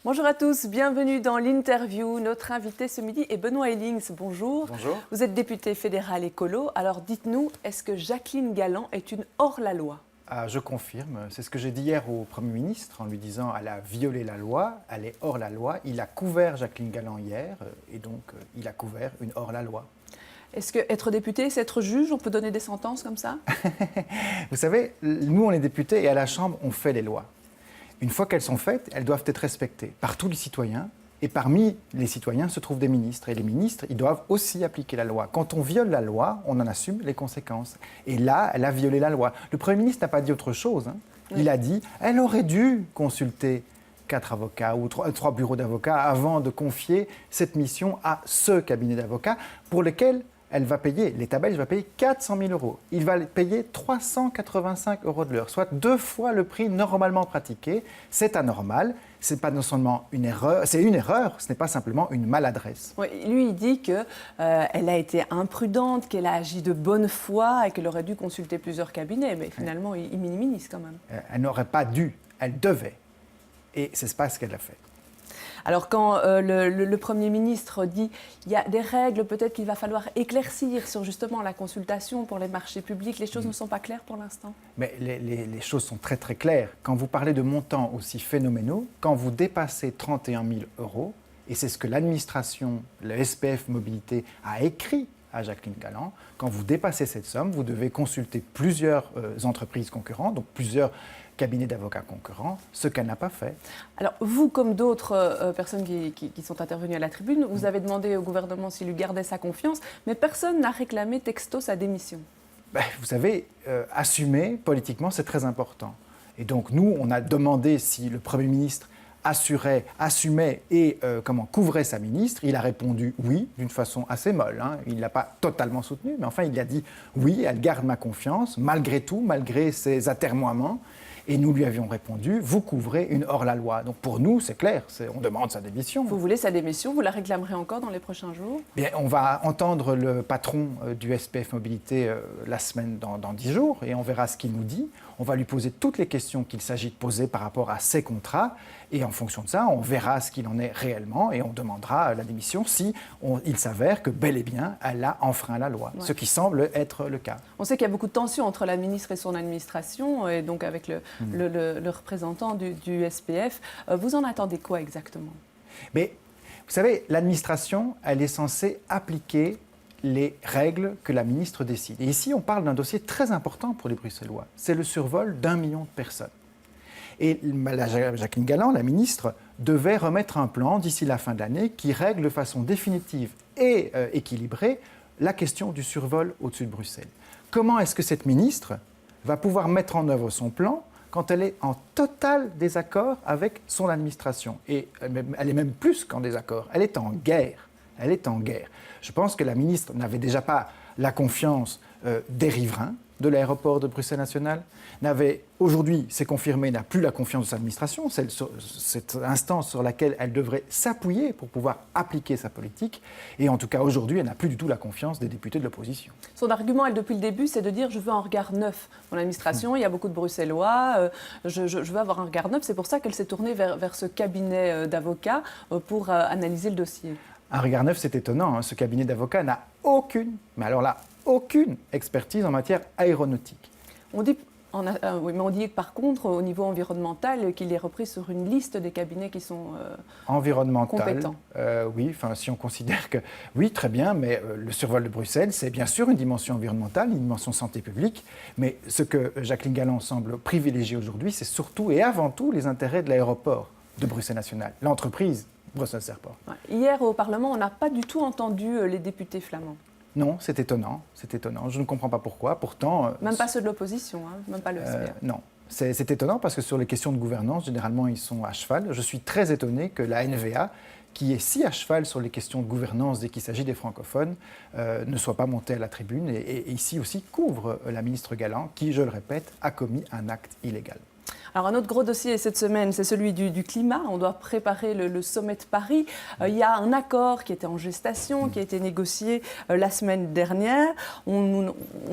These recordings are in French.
Bonjour à tous, bienvenue dans l'interview. Notre invité ce midi est Benoît Hellings. Bonjour. Bonjour. Vous êtes député fédéral écolo. Alors dites-nous, est-ce que Jacqueline Galland est une hors-la-loi ? Je confirme, c'est ce que j'ai dit hier au Premier ministre en lui disant elle a violé la loi, elle est hors la loi. Il a couvert Jacqueline Galland hier et donc il a couvert une hors-la-loi. Est-ce qu'être député, c'est être juge? On peut donner des sentences comme ça? Vous savez, nous on est députés et à la Chambre on fait les lois. Une fois qu'elles sont faites, elles doivent être respectées par tous les citoyens. Et parmi les citoyens se trouvent des ministres. Et les ministres, ils doivent aussi appliquer la loi. Quand on viole la loi, on en assume les conséquences. Et là, elle a violé la loi. Le Premier ministre n'a pas dit autre chose. Oui. Il a dit elle aurait dû consulter 4 avocats ou 3 bureaux d'avocats avant de confier cette mission à ce cabinet d'avocats pour lequel elle va payer, l'État belge va payer 400 000 €. Il va payer 385 € de l'heure, soit 2 fois le prix normalement pratiqué. C'est anormal. Ce n'est pas non seulement une erreur, c'est une erreur, ce n'est pas simplement une maladresse. Oui, lui, il dit qu'elle a été imprudente, qu'elle a agi de bonne foi et qu'elle aurait dû consulter plusieurs cabinets. Mais finalement, il minimise quand même. Elle n'aurait pas dû, elle devait. Et ce n'est pas ce qu'elle a fait. Alors quand le Premier ministre dit qu'il y a des règles peut-être qu'il va falloir éclaircir sur justement la consultation pour les marchés publics, les choses ne sont pas claires pour l'instant? Mais les choses sont très très claires. Quand vous parlez de montants aussi phénoménaux, quand vous dépassez 31 000 €, et c'est ce que l'administration, le SPF Mobilité a écrit à Jacqueline Galland, quand vous dépassez cette somme, vous devez consulter plusieurs entreprises concurrentes, donc plusieurs cabinet d'avocats concurrents, ce qu'elle n'a pas fait. Alors, vous, comme d'autres personnes qui sont intervenues à la tribune, vous avez demandé au gouvernement s'il lui gardait sa confiance, mais personne n'a réclamé texto sa démission. Vous savez, assumer politiquement, c'est très important. Et donc, nous, on a demandé si le Premier ministre assumait et couvrait sa ministre. Il a répondu oui, d'une façon assez molle. Il ne l'a pas totalement soutenu, mais enfin, il a dit oui, elle garde ma confiance, malgré tout, malgré ses atermoiements. Et nous lui avions répondu, vous couvrez une hors-la-loi. Donc pour nous, c'est clair, on demande sa démission. Vous voulez sa démission? Vous la réclamerez encore dans les prochains jours? Bien, on va entendre le patron du SPF Mobilité la semaine dans 10 jours et on verra ce qu'il nous dit. On va lui poser toutes les questions qu'il s'agit de poser par rapport à ses contrats. Et en fonction de ça, on verra ce qu'il en est réellement et on demandera la démission si il s'avère que bel et bien, elle a enfreint la loi, ce qui semble être le cas. On sait qu'il y a beaucoup de tensions entre la ministre et son administration, et donc avec le représentant du SPF. Vous en attendez quoi exactement? Mais vous savez, l'administration, elle est censée appliquer les règles que la ministre décide. Et ici, on parle d'un dossier très important pour les Bruxellois. C'est le survol d'1 million de personnes. Et Jacqueline Galland, la ministre, devait remettre un plan d'ici la fin de l'année qui règle de façon définitive et équilibrée la question du survol au-dessus de Bruxelles. Comment est-ce que cette ministre va pouvoir mettre en œuvre son plan quand elle est en total désaccord avec son administration? Et elle est même plus qu'en désaccord, elle est en guerre. Elle est en guerre. Je pense que la ministre n'avait déjà pas la confiance des riverains de l'aéroport de Bruxelles National. Aujourd'hui, c'est confirmé, n'a plus la confiance de sa administration, cette instance sur laquelle elle devrait s'appuyer pour pouvoir appliquer sa politique. Et en tout cas, aujourd'hui, elle n'a plus du tout la confiance des députés de l'opposition. Son argument, elle, depuis le début, c'est de dire « je veux un regard neuf ». Dans l'administration, il y a beaucoup de Bruxellois, je veux avoir un regard neuf. C'est pour ça qu'elle s'est tournée vers ce cabinet d'avocats pour analyser le dossier. Un regard neuf, c'est étonnant. Ce cabinet d'avocats n'a aucune expertise en matière aéronautique. On dit par contre, au niveau environnemental, qu'il est repris sur une liste des cabinets qui sont compétents. Oui, si on considère que... Oui, très bien, mais le survol de Bruxelles, c'est bien sûr une dimension environnementale, une dimension santé publique, mais ce que Jacqueline Galland semble privilégier aujourd'hui, c'est surtout et avant tout les intérêts de l'aéroport de Bruxelles National, l'entreprise Bruxelles Airport. Hier, au Parlement, on n'a pas du tout entendu les députés flamands. Non, c'est étonnant. Je ne comprends pas pourquoi. Pourtant, même pas ceux de l'opposition, même pas le SPF. Non, c'est étonnant parce que sur les questions de gouvernance, généralement, ils sont à cheval. Je suis très étonné que la NVA, qui est si à cheval sur les questions de gouvernance dès qu'il s'agit des francophones, ne soit pas montée à la tribune et ici aussi couvre la ministre Galland, qui, je le répète, a commis un acte illégal. Alors un autre gros dossier cette semaine, c'est celui du climat. On doit préparer le sommet de Paris. Il y a un accord qui était en gestation, qui a été négocié la semaine dernière. On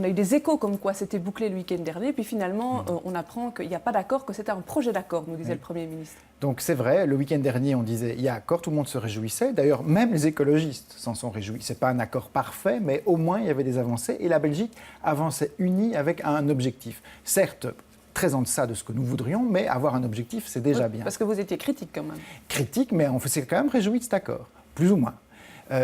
a eu des échos comme quoi c'était bouclé le week-end dernier. Puis finalement, on apprend qu'il n'y a pas d'accord, que c'était un projet d'accord, nous disait le Premier ministre. Donc c'est vrai, le week-end dernier, on disait il y a accord, tout le monde se réjouissait. D'ailleurs, même les écologistes s'en sont réjouis. Ce n'est pas un accord parfait, mais au moins il y avait des avancées. Et la Belgique avançait unie avec un objectif. Certes, très en deçà de ce que nous voudrions, mais avoir un objectif, c'est déjà bien. Parce que vous étiez critique quand même. Critique, mais on s'est quand même réjoui de cet accord, plus ou moins.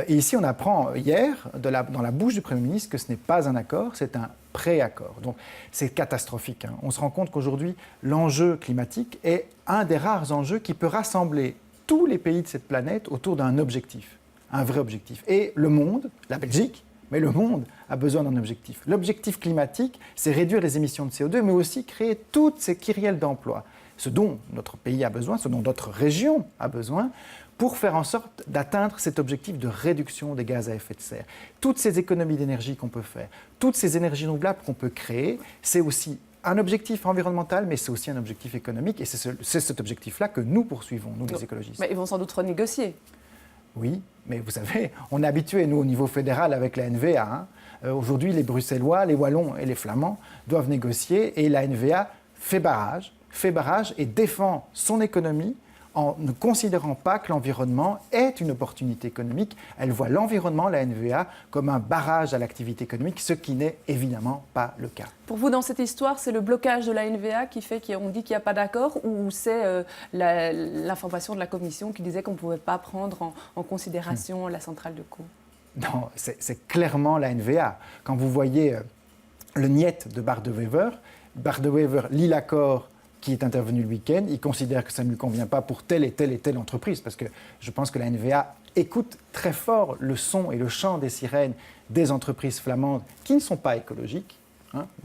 Et ici, on apprend hier, dans la bouche du Premier ministre, que ce n'est pas un accord, c'est un pré-accord. Donc, c'est catastrophique. On se rend compte qu'aujourd'hui, l'enjeu climatique est un des rares enjeux qui peut rassembler tous les pays de cette planète autour d'un objectif, un vrai objectif. Et le monde, la Belgique, mais le monde a besoin d'un objectif. L'objectif climatique, c'est réduire les émissions de CO2, mais aussi créer toutes ces kyrielles d'emplois, ce dont notre pays a besoin, ce dont notre région a besoin, pour faire en sorte d'atteindre cet objectif de réduction des gaz à effet de serre. Toutes ces économies d'énergie qu'on peut faire, toutes ces énergies renouvelables qu'on peut créer, c'est aussi un objectif environnemental, mais c'est aussi un objectif économique, et c'est cet objectif-là que nous poursuivons, nous les écologistes. Mais ils vont sans doute renégocier. Oui, mais vous savez, on est habitué, nous, au niveau fédéral, avec la NVA. Aujourd'hui, les Bruxellois, les Wallons et les Flamands doivent négocier, et la NVA fait barrage et défend son économie en ne considérant pas que l'environnement est une opportunité économique. Elle voit l'environnement, la NVA, comme un barrage à l'activité économique, ce qui n'est évidemment pas le cas. Pour vous, dans cette histoire, c'est le blocage de la NVA qui fait qu'on dit qu'il n'y a pas d'accord, ou c'est l'information de la Commission qui disait qu'on ne pouvait pas prendre en considération la centrale de Caux? Non, c'est clairement la NVA. Quand vous voyez le niet de Bart de Wever lit l'accord qui est intervenu le week-end, il considère que ça ne lui convient pas pour telle et telle entreprise, parce que je pense que la NVA écoute très fort le son et le chant des sirènes des entreprises flamandes qui ne sont pas écologiques.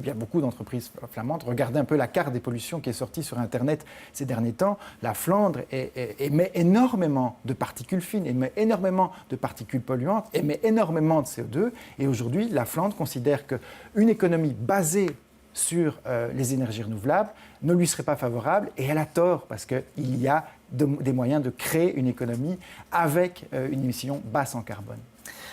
Il y a beaucoup d'entreprises flamandes. Regardez un peu la carte des pollutions qui est sortie sur Internet ces derniers temps. La Flandre émet énormément de particules fines, émet énormément de particules polluantes, émet énormément de CO2. Et aujourd'hui, la Flandre considère qu'une économie basée sur les énergies renouvelables ne lui serait pas favorable, et elle a tort, parce qu'il y a des moyens de créer une économie avec une émission basse en carbone.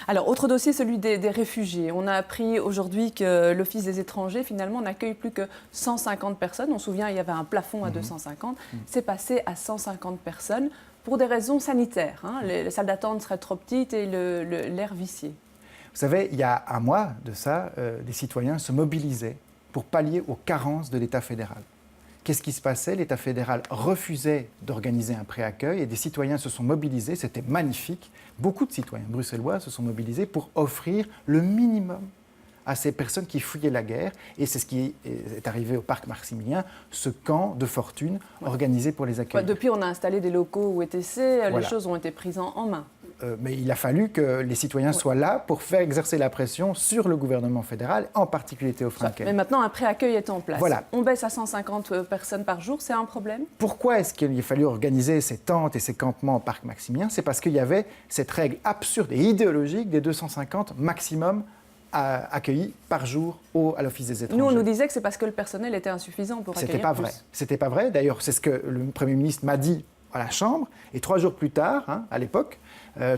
Alors, autre dossier, celui des réfugiés. On a appris aujourd'hui que l'Office des étrangers, finalement, n'accueille plus que 150 personnes. On se souvient, il y avait un plafond à 250. C'est passé à 150 personnes pour des raisons sanitaires. Les salles d'attente seraient trop petites et l'air vicié. Vous savez, il y a un mois de ça, des citoyens se mobilisaient pour pallier aux carences de l'État fédéral. Qu'est-ce qui se passait? L'État fédéral refusait d'organiser un pré-accueil et des citoyens se sont mobilisés, c'était magnifique. Beaucoup de citoyens bruxellois se sont mobilisés pour offrir le minimum à ces personnes qui fuyaient la guerre. Et c'est ce qui est arrivé au parc Maximilien, ce camp de fortune organisé pour les accueillir. Depuis, on a installé des locaux au ETC, les choses ont été prises en main. Mais il a fallu que les citoyens soient là pour faire exercer la pression sur le gouvernement fédéral, en particulier Theo Franken. Mais maintenant, un pré-accueil est en place. Voilà. On baisse à 150 personnes par jour, c'est un problème? Pourquoi est-ce qu'il a fallu organiser ces tentes et ces campements au parc Maximilien? C'est parce qu'il y avait cette règle absurde et idéologique des 250 maximum accueillis par jour à l'Office des étrangers. Nous, on nous disait que c'est parce que le personnel était insuffisant pour accueillir plus. C'était pas vrai. D'ailleurs, c'est ce que le Premier ministre m'a dit à la Chambre. Et 3 jours plus tard, à l'époque,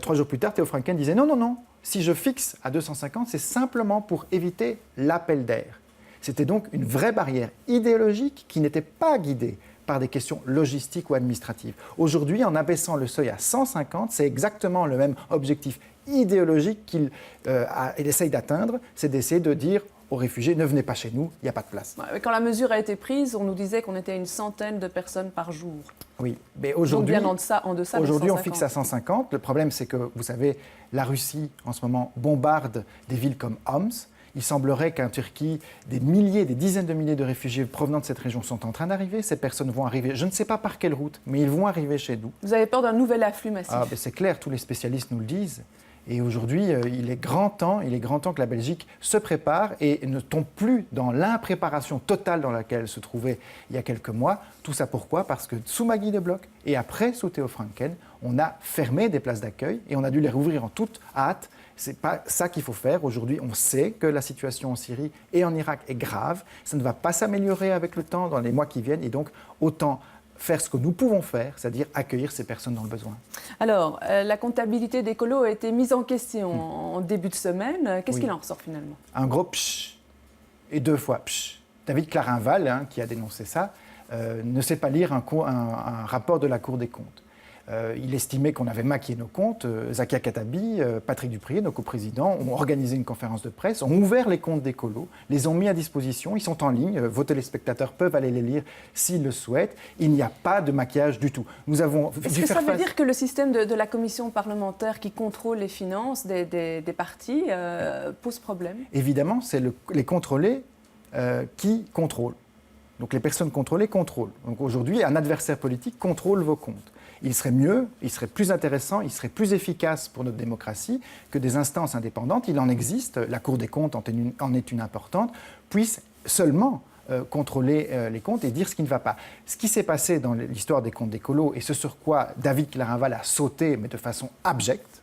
3 jours plus tard, Theo Franken disait non, si je fixe à 250, c'est simplement pour éviter l'appel d'air. C'était donc une vraie barrière idéologique qui n'était pas guidée par des questions logistiques ou administratives. Aujourd'hui, en abaissant le seuil à 150, c'est exactement le même objectif idéologique qu'il essaye d'atteindre, c'est d'essayer de dire aux réfugiés, ne venez pas chez nous, il n'y a pas de place. Quand la mesure a été prise, on nous disait qu'on était à une centaine de personnes par jour. Oui, mais aujourd'hui, donc bien en deçà aujourd'hui on fixe à 150. Le problème, c'est que, vous savez, la Russie, en ce moment, bombarde des villes comme Homs. Il semblerait qu'en Turquie, des dizaines de milliers de réfugiés provenant de cette région sont en train d'arriver. Ces personnes vont arriver, je ne sais pas par quelle route, mais ils vont arriver chez nous. Vous avez peur d'un nouvel afflux massif? C'est clair, tous les spécialistes nous le disent. Et aujourd'hui, il est grand temps que la Belgique se prépare et ne tombe plus dans l'impréparation totale dans laquelle elle se trouvait il y a quelques mois. Tout ça pourquoi? Parce que sous Maggie de Bloch et après sous Theo Franken, on a fermé des places d'accueil et on a dû les rouvrir en toute hâte. Ce n'est pas ça qu'il faut faire. Aujourd'hui, on sait que la situation en Syrie et en Irak est grave. Ça ne va pas s'améliorer avec le temps, dans les mois qui viennent. Et donc, autant faire ce que nous pouvons faire, c'est-à-dire accueillir ces personnes dans le besoin. Alors, la comptabilité des colos a été mise en question en début de semaine. Qu'est-ce qu'il en ressort finalement? Un gros psh et 2 fois psh. David Clarinval, qui a dénoncé ça, ne sait pas lire un rapport de la Cour des comptes. Il estimait qu'on avait maquillé nos comptes. Zakia Katabi, Patrick Duprier, nos coprésidents, ont organisé une conférence de presse, ont ouvert les comptes des colos, les ont mis à disposition, ils sont en ligne, vos téléspectateurs peuvent aller les lire s'ils le souhaitent. Il n'y a pas de maquillage du tout. Nous avons Est-ce que ça veut dire que le système de la commission parlementaire qui contrôle les finances des partis pose problème? Évidemment, c'est les contrôlés qui contrôlent. Donc les personnes contrôlées contrôlent. Donc aujourd'hui, un adversaire politique contrôle vos comptes. Il serait mieux, il serait plus intéressant, il serait plus efficace pour notre démocratie que des instances indépendantes. Il en existe, la Cour des comptes en est une importante, puisse seulement contrôler les comptes et dire ce qui ne va pas. Ce qui s'est passé dans l'histoire des comptes d'écolo et ce sur quoi David Clarinval a sauté, mais de façon abjecte,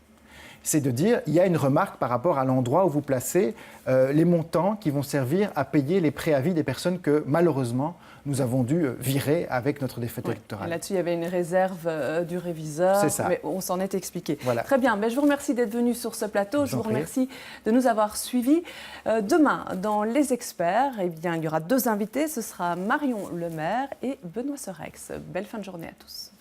c'est de dire il y a une remarque par rapport à l'endroit où vous placez les montants qui vont servir à payer les préavis des personnes que malheureusement nous avons dû virer avec notre défaite électorale. Là-dessus, il y avait une réserve du réviseur, c'est ça. Mais on s'en est expliqué. Voilà. Très bien, mais je vous remercie d'être venu sur ce plateau, je vous remercie de nous avoir suivis. Demain, dans Les Experts, eh bien, il y aura 2 invités, ce sera Marion Lemaire et Benoît Serex. Belle fin de journée à tous.